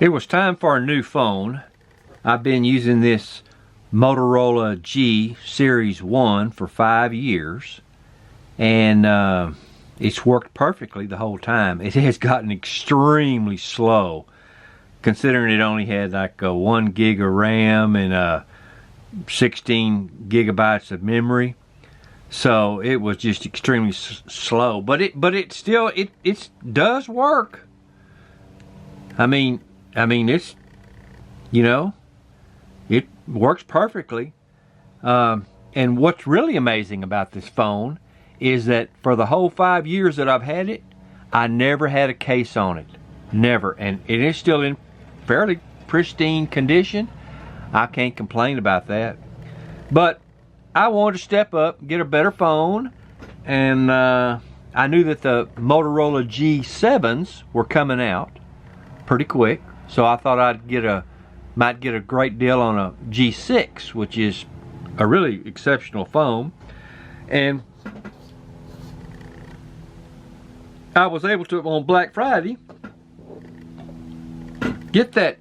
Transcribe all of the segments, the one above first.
It was time for a new phone. I've been using this Motorola G Series 1 for 5 years, and it's worked perfectly the whole time. It has gotten extremely slow, considering it only had like 1 gig of RAM and 16 gigabytes of memory. So it was just extremely slow, but it still does work. I mean it's, you know, it works perfectly. And what's really amazing about this phone is that for the whole 5 years that I've had it, I never had a case on it. Never. And it is still in fairly pristine condition. I can't complain about that. But I wanted to step up, get a better phone, and I knew that the Motorola G7s were coming out pretty quick, so I thought might get a great deal on a G6, which is a really exceptional phone. And I was able to, on Black Friday, get that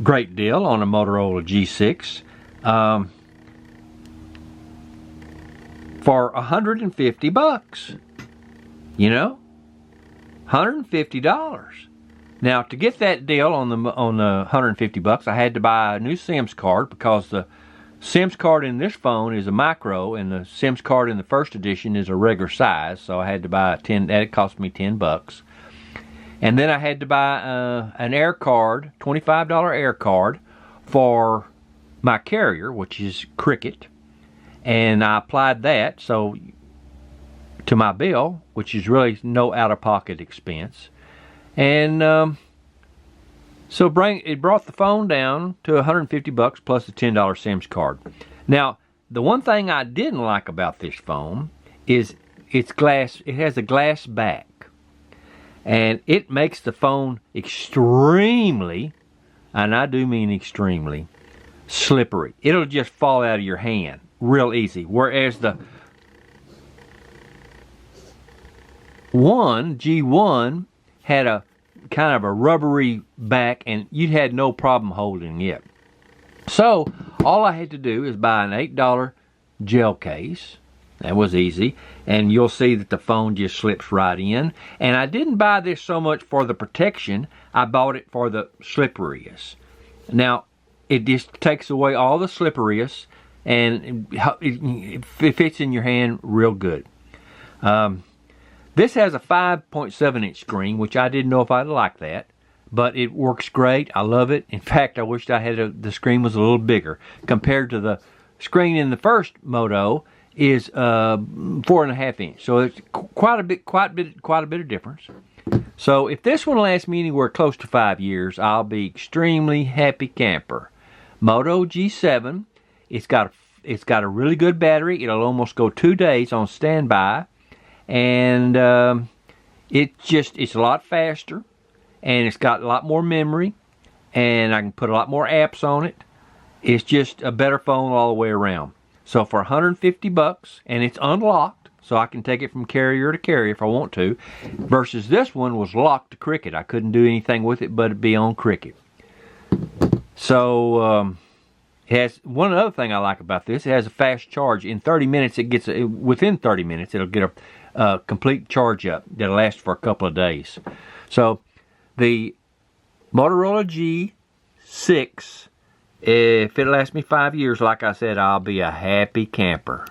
great deal on a Motorola G6 for $150. You know, $150. Now, to get that deal on the $150, I had to buy a new SIMS card, because the SIMS card in this phone is a micro, and the SIMS card in the first edition is a regular size. So I had to buy it cost me $10. And then I had to buy an air card, $25 air card for my carrier, which is Cricket. And I applied that to my bill, which is really no out-of-pocket expense. And so it brought the phone down to $150 plus the $10 SIMS card. Now, the one thing I didn't like about this phone is it's glass. It has a glass back, and it makes the phone extremely, and I do mean extremely, slippery. It'll just fall out of your hand real easy. Whereas the G1 had a kind of a rubbery back, and you had no problem holding it. So all I had to do is buy an $8 gel case. That was easy, and you'll see that the phone just slips right in. And I didn't buy this so much for the protection, I bought it for the slipperiness. Now, it just takes away all the slipperiness, and it fits in your hand real good. This has a 5.7 inch screen, which I didn't know if I'd like that, but it works great. I love it. In fact, I wished I had the screen was a little bigger compared to the screen in the first Moto is 4.5 inch. So it's quite a bit of difference. So if this one lasts me anywhere close to 5 years, I'll be extremely happy camper. Moto G7. It's got a really good battery. It'll almost go 2 days on standby. And it's a lot faster, and it's got a lot more memory, and I can put a lot more apps on it. It's just a better phone all the way around. So for $150, and it's unlocked, so I can take it from carrier to carrier if I want to, versus this one was locked to Cricket. I couldn't do anything with it but be on Cricket. So it has one other thing I like about this. It has a fast charge. In 30 minutes, within 30 minutes, it'll get a complete charge up that'll last for a couple of days. So the Motorola G6, if it lasts me 5 years, like I said, I'll be a happy camper.